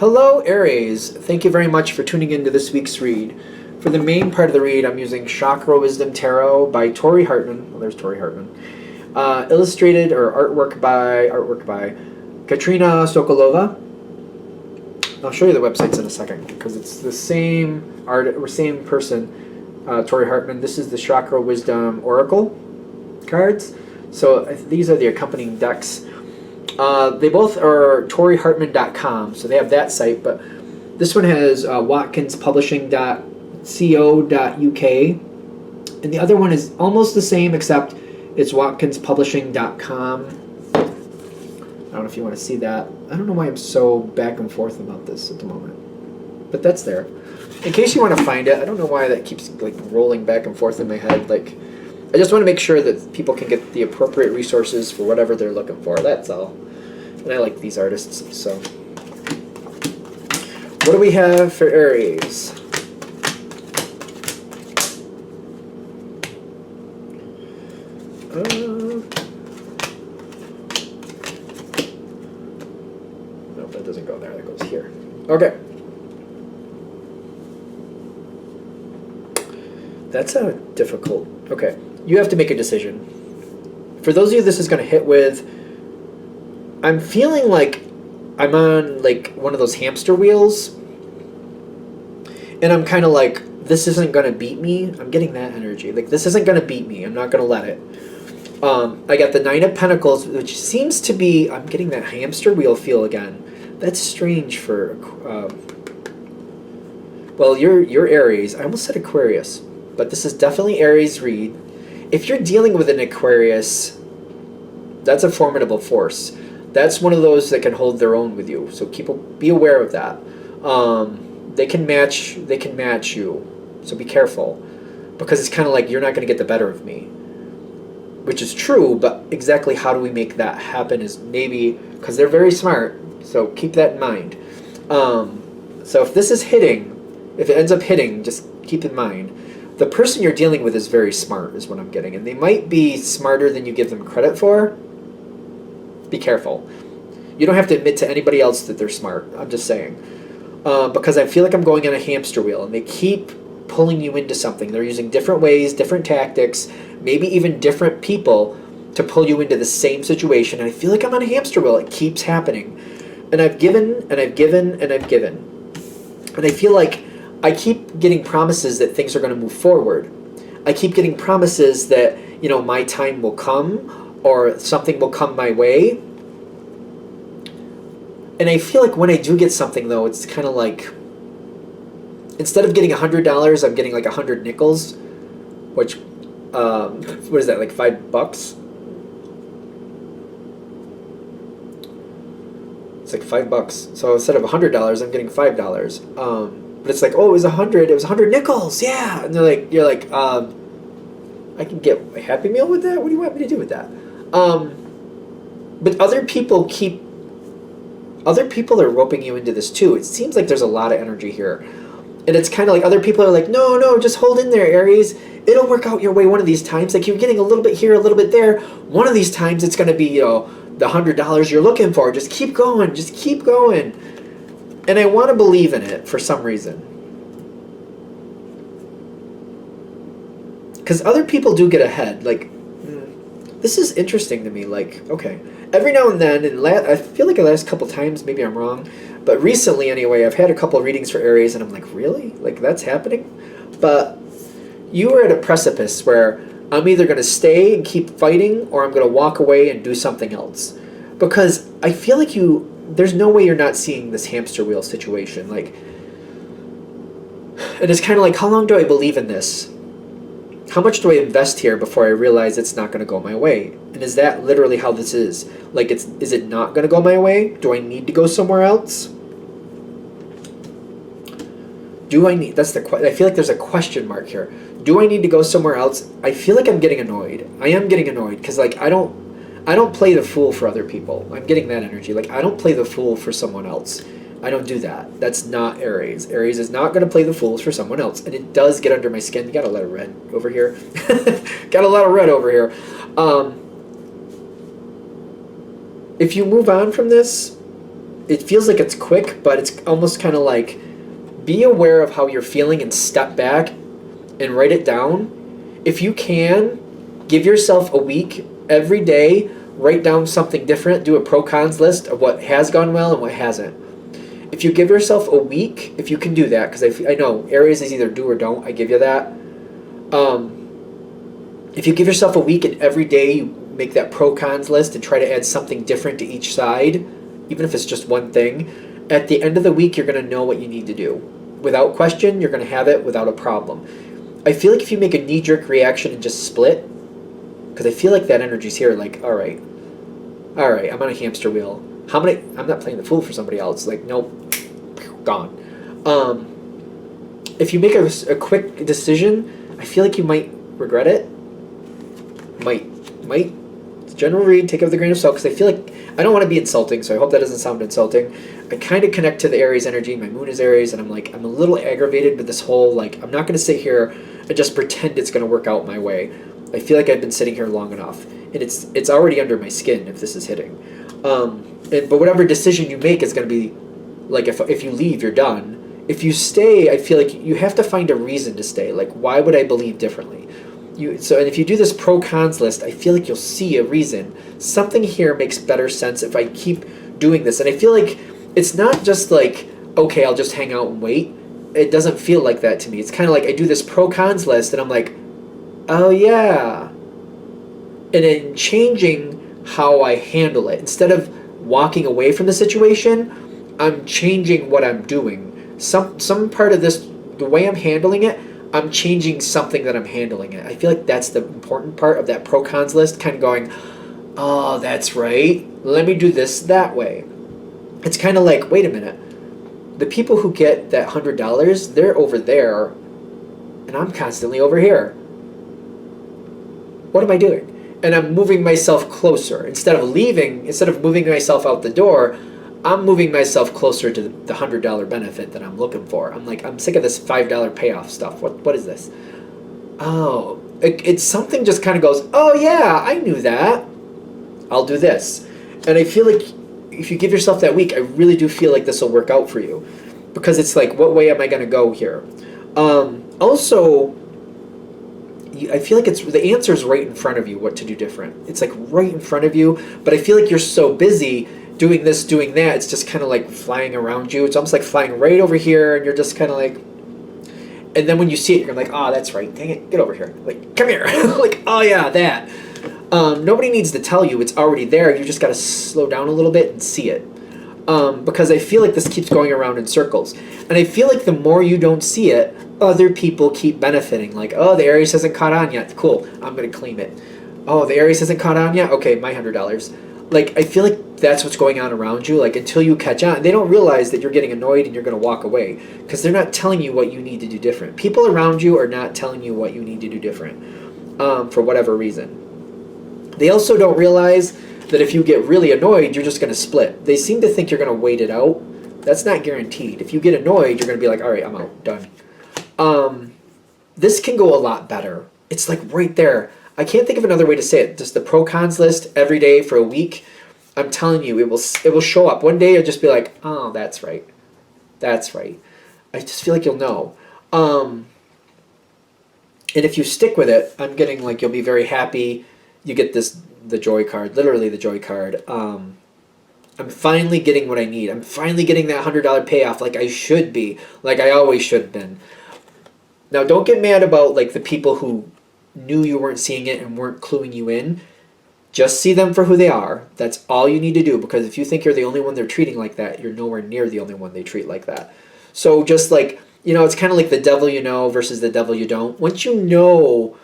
Hello, Aries. Thank you very much for tuning into this week's read. For the main part of the read, I'm using Chakra Wisdom Tarot by Tori Hartman. Well, there's Tori Hartman. Illustrated or artwork by Katrina Sokolova. I'll show you the websites in a second because it's the same art or same person, Tori Hartman. This is the Chakra Wisdom Oracle cards. So these are the accompanying decks. They both are ToriHartman.com, so they have that site, but this one has watkinspublishing.co.uk, and the other one is almost the same, except it's watkinspublishing.com. I don't know if you want to see that. I don't know why I'm so back and forth about this at the moment, but that's there. In case you want to find it, I don't know why that keeps like rolling back and forth in my head. Like, I just want to make sure that people can get the appropriate resources for whatever they're looking for. That's all. And I like these artists, so. What do we have for Aries? No, that doesn't go there. That goes here. Okay. That's a difficult. Okay. You have to make a decision. For those of you this is going to hit with, I'm feeling like I'm on like one of those hamster wheels, and I'm kind of like, this isn't going to beat me. I'm getting that energy. Like, this isn't going to beat me. I'm not going to let it. I got the Nine of Pentacles, which seems to be, I'm getting that hamster wheel feel again. That's strange for, well, you're Aries. I almost said Aquarius, but this is definitely Aries read. If you're dealing with an Aquarius, that's a formidable force. That's one of those that can hold their own with you. So be aware of that. They can match you. So be careful, because it's kind of like you're not going to get the better of me, which is true. But exactly how do we make that happen is maybe because they're very smart. So keep that in mind. So if this is hitting, if it ends up hitting, just keep in mind the person you're dealing with is very smart, is what I'm getting, and they might be smarter than you give them credit for. Be careful. You don't have to admit to anybody else that they're smart. I'm just saying. Because I feel like I'm going on a hamster wheel, and they keep pulling you into something. They're using different ways, different tactics, maybe even different people to pull you into the same situation. And I feel like I'm on a hamster wheel. It keeps happening. And I've given, and I've given, and I've given. And I feel like I keep getting promises that things are going to move forward. I keep getting promises that, my time will come, or something will come my way. And I feel like when I do get something, though, it's kind of like, instead of getting $100, I'm getting like 100 nickels, which, what is that, like $5? It's like $5. So instead of $100, I'm getting $5. But it's like, oh, it was 100 nickels, yeah. And you're like, I can get a Happy Meal with that? What do you want me to do with that? But other people are roping you into this too. It seems like there's a lot of energy here. And it's kind of like other people are like, no, just hold in there, Aries. It'll work out your way one of these times. Like, you're getting a little bit here, a little bit there. One of these times it's going to be, the $100 you're looking for. Just keep going. Just keep going. And I want to believe in it for some reason. Because other people do get ahead. Like, this is interesting to me. Like, okay, every now and then, I feel like the last couple times, maybe I'm wrong, but recently anyway, I've had a couple of readings for Aries, and I'm like, really? Like, that's happening? But you are at a precipice where I'm either going to stay and keep fighting, or I'm going to walk away and do something else. Because I feel like there's no way you're not seeing this hamster wheel situation. Like, and it's kind of like, how long do I believe in this? How much do I invest here before I realize it's not going to go my way? And is that literally how this is? Like, is it not going to go my way? Do I need to go somewhere else? I feel like there's a question mark here. Do I need to go somewhere else? I feel like I'm getting annoyed. I am getting annoyed because, like, I don't play the fool for other people. I'm getting that energy. Like, I don't play the fool for someone else. I don't do that. That's not Aries. Aries is not going to play the fools for someone else. And it does get under my skin. You got a lot of red over here. Got a lot of red over here. If you move on from this, it feels like it's quick, but it's almost kind of like, be aware of how you're feeling and step back and write it down. If you can, give yourself a week every day, write down something different, do a pro-cons list of what has gone well and what hasn't. If you give yourself a week, if you can do that, because I know Aries is either do or don't, I give you that. If you give yourself a week and every day you make that pro-cons list and try to add something different to each side, even if it's just one thing, at the end of the week you're going to know what you need to do. Without question, you're going to have it without a problem. I feel like if you make a knee-jerk reaction and just split, because I feel like that energy's here, like, all right, I'm on a hamster wheel. I'm not playing the fool for somebody else. Like, nope, gone. If you make a quick decision, I feel like you might regret it. Might. General read, take it with a grain of salt, because I feel like, I don't want to be insulting, so I hope that doesn't sound insulting. I kind of connect to the Aries energy. My moon is Aries, and I'm a little aggravated with this whole, like, I'm not going to sit here and just pretend it's going to work out my way. I feel like I've been sitting here long enough, and it's already under my skin if this is hitting. But whatever decision you make is going to be, like, if you leave, you're done. If you stay, I feel like you have to find a reason to stay. Like, why would I believe differently? And if you do this pro-cons list, I feel like you'll see a reason. Something here makes better sense if I keep doing this. And I feel like it's not just like, okay, I'll just hang out and wait. It doesn't feel like that to me. It's kind of like I do this pro-cons list and I'm like, oh yeah. And in changing how I handle it, instead of walking away from the situation, I'm changing what I'm doing. Some part of this, the way I'm handling it, I'm changing something that I'm handling it. I feel like that's the important part of that pro-cons list, kind of going, oh, that's right. Let me do this that way. It's kind of like, wait a minute. The people who get that $100, they're over there, and I'm constantly over here. What am I doing? And I'm moving myself closer. Instead of moving myself out the door, I'm moving myself closer to the $100 benefit that I'm looking for. I'm sick of this $5 payoff stuff. What is this? Oh, it's something just kind of goes, oh yeah, I knew that. I'll do this. And I feel like if you give yourself that week, I really do feel like this will work out for you. Because it's like, what way am I going to go here? Also, I feel like the answer is right in front of you what to do different. It's like right in front of you, but I feel like you're so busy doing this, doing that, it's just kind of like flying around you. It's almost like flying right over here, and you're just kind of like, and then when you see it, you're like, oh, that's right, dang it, get over here. Like, come here. Like, oh yeah, that. Nobody needs to tell you, it's already there. You just got to slow down a little bit and see it. Because I feel like this keeps going around in circles. And I feel like the more you don't see it, other people keep benefiting. Like, oh, the Aries hasn't caught on yet. Cool, I'm going to claim it. Oh, the Aries hasn't caught on yet? Okay, my $100. Like, I feel like that's what's going on around you. Like, until you catch on, they don't realize that you're getting annoyed and you're going to walk away. Because they're not telling you what you need to do different. People around you are not telling you what you need to do different. For whatever reason. They also don't realize that if you get really annoyed, you're just going to split. They seem to think you're going to wait it out. That's not guaranteed. If you get annoyed, you're going to be like, all right, I'm out, done. This can go a lot better. It's like right there. I can't think of another way to say it. Just the pro-cons list every day for a week. I'm telling you, it will show up. One day you'll just be like, oh, that's right. That's right. I just feel like you'll know. And if you stick with it, I'm getting like you'll be very happy. You get the joy card, literally the joy card. I'm finally getting what I need. I'm finally getting that $100 payoff like I should be, like I always should have been. Now, don't get mad about like the people who knew you weren't seeing it and weren't cluing you in. Just see them for who they are. That's all you need to do, because if you think you're the only one they're treating like that, you're nowhere near the only one they treat like that. So just like, it's kind of like the devil you know versus the devil you don't. Once you know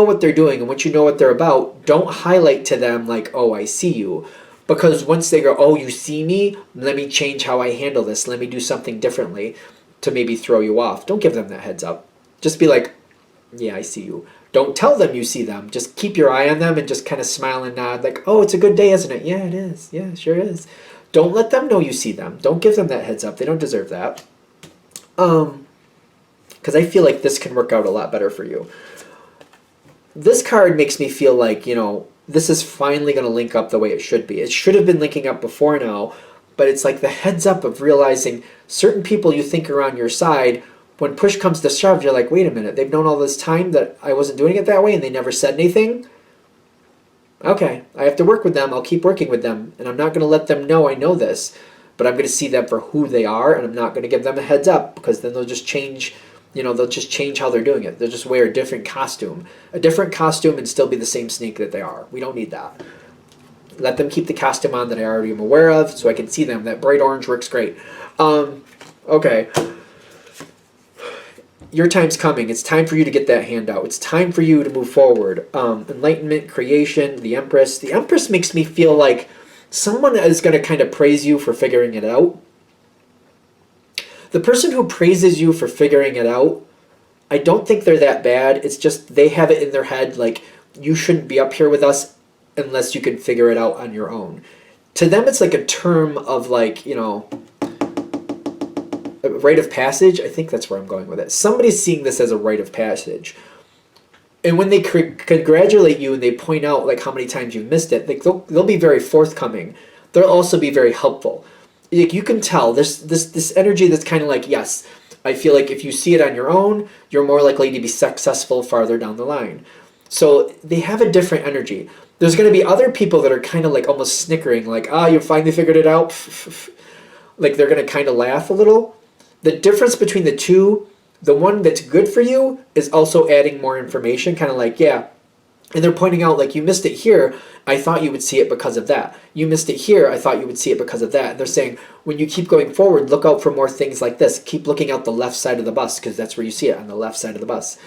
what they're doing and once you know what they're about, don't highlight to them like, oh, I see you. Because once they go, oh, you see me? Let me change how I handle this. Let me do something differently to maybe throw you off. Don't give them that heads up. Just be like, yeah, I see you. Don't tell them you see them. Just keep your eye on them and just kind of smile and nod like, oh, it's a good day, isn't it? Yeah, it is. Yeah, it sure is. Don't let them know you see them. Don't give them that heads up. They don't deserve that. Because I feel like this can work out a lot better for you. This card makes me feel like, this is finally going to link up the way it should be. It should have been linking up before now, but it's like the heads up of realizing certain people you think are on your side, when push comes to shove, you're like, wait a minute, they've known all this time that I wasn't doing it that way and they never said anything? Okay, I have to work with them. I'll keep working with them, and I'm not going to let them know I know this, but I'm going to see them for who they are, and I'm not going to give them a heads up, because then they'll just change, they'll just change how they're doing it. They'll just wear a different costume and still be the same snake that they are. We don't need that. Let them keep the costume on that I already am aware of, so I can see them. That bright orange works great. Okay. Your time's coming. It's time for you to get that handout. It's time for you to move forward. Enlightenment, creation, the Empress. The Empress makes me feel like someone is going to kind of praise you for figuring it out. The person who praises you for figuring it out, I don't think they're that bad. It's just they have it in their head like, you shouldn't be up here with us unless you can figure it out on your own. To them, it's like a term of like, a rite of passage. I think that's where I'm going with it. Somebody's seeing this as a rite of passage. And when they congratulate you and they point out like how many times you missed it, like they'll be very forthcoming. They'll also be very helpful. Like you can tell this energy that's kind of like, yes, I feel like if you see it on your own, you're more likely to be successful farther down the line. So they have a different energy. There's going to be other people that are kind of like almost snickering, like, you finally figured it out. Like they're going to kind of laugh a little. The difference between the two, the one that's good for you is also adding more information, kind of like, yeah. And they're pointing out, like, you missed it here. I thought you would see it because of that. You missed it here. I thought you would see it because of that. And they're saying, when you keep going forward, look out for more things like this. Keep looking out the left side of the bus, because that's where you see it, on the left side of the bus.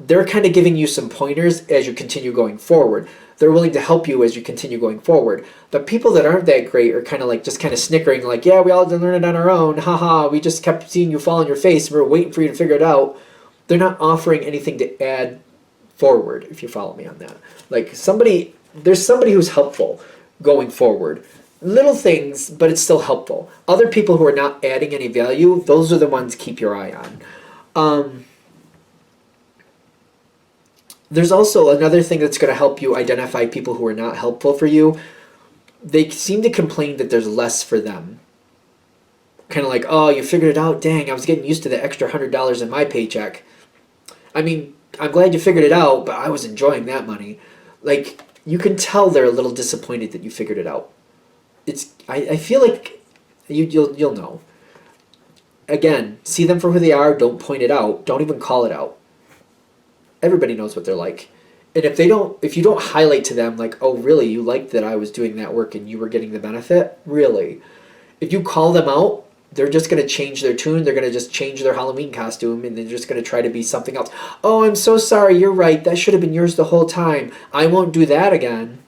They're kind of giving you some pointers as you continue going forward. They're willing to help you as you continue going forward. The people that aren't that great are kind of like, just kind of snickering, like, yeah, we all had to learn it on our own. Haha, we just kept seeing you fall on your face. And we were waiting for you to figure it out. They're not offering anything to add forward, if you follow me on that. Like there's somebody who's helpful going forward. Little things, but it's still helpful. Other people who are not adding any value, those are the ones keep your eye on. There's also another thing that's going to help you identify people who are not helpful for you. They seem to complain that there's less for them. Kind of like, oh, you figured it out? Dang, I was getting used to the extra $100 in my paycheck. I mean, I'm glad you figured it out, but I was enjoying that money. Like, you can tell they're a little disappointed that you figured it out. I feel like you'll know. Again, see them for who they are. Don't point it out. Don't even call it out. Everybody knows what they're like. And if you don't highlight to them like, oh, really, you liked that I was doing that work and you were getting the benefit? Really? If you call them out, they're just going to change their tune. They're going to just change their Halloween costume, and they're just going to try to be something else. Oh, I'm so sorry. You're right. That should have been yours the whole time. I won't do that again.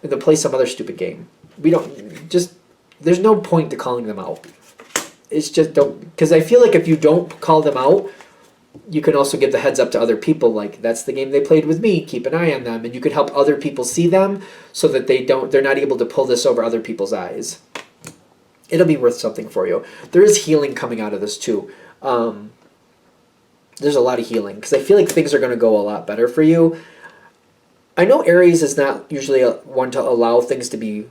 And they'll play some other stupid game. There's no point to calling them out. It's just don't, because I feel like if you don't call them out, you can also give the heads up to other people, like, that's the game they played with me, keep an eye on them, and you can help other people see them so that they're not able to pull this over other people's eyes. It'll be worth something for you. There is healing coming out of this too. There's a lot of healing, because I feel like things are going to go a lot better for you. I know Aries is not usually one to allow things to be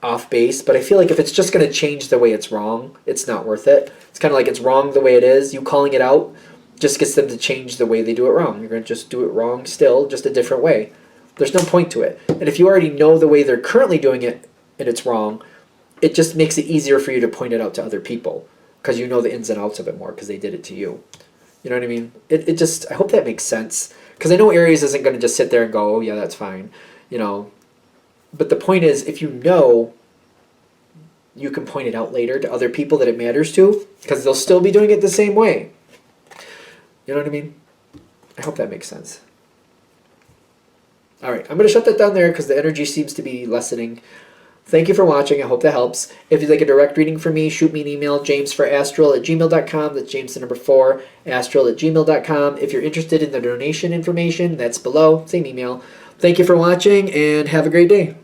off base, but I feel like if it's just going to change the way it's wrong, it's not worth it. It's kind of like it's wrong the way it is. You calling it out just gets them to change the way they do it wrong. You're going to just do it wrong still, just a different way. There's no point to it. And if you already know the way they're currently doing it and it's wrong, it just makes it easier for you to point it out to other people, because you know the ins and outs of it more because they did it to you. You know what I mean? I hope that makes sense, because I know Aries isn't going to just sit there and go, oh yeah, that's fine. But the point is, if you know, you can point it out later to other people that it matters to, because they'll still be doing it the same way. You know what I mean? I hope that makes sense. All right, I'm going to shut that down there because the energy seems to be lessening. Thank you for watching. I hope that helps. If you'd like a direct reading from me, shoot me an email, jamesforastral@gmail.com. That's James the number 4, astral@gmail.com. If you're interested in the donation information, that's below. Same email. Thank you for watching, and have a great day.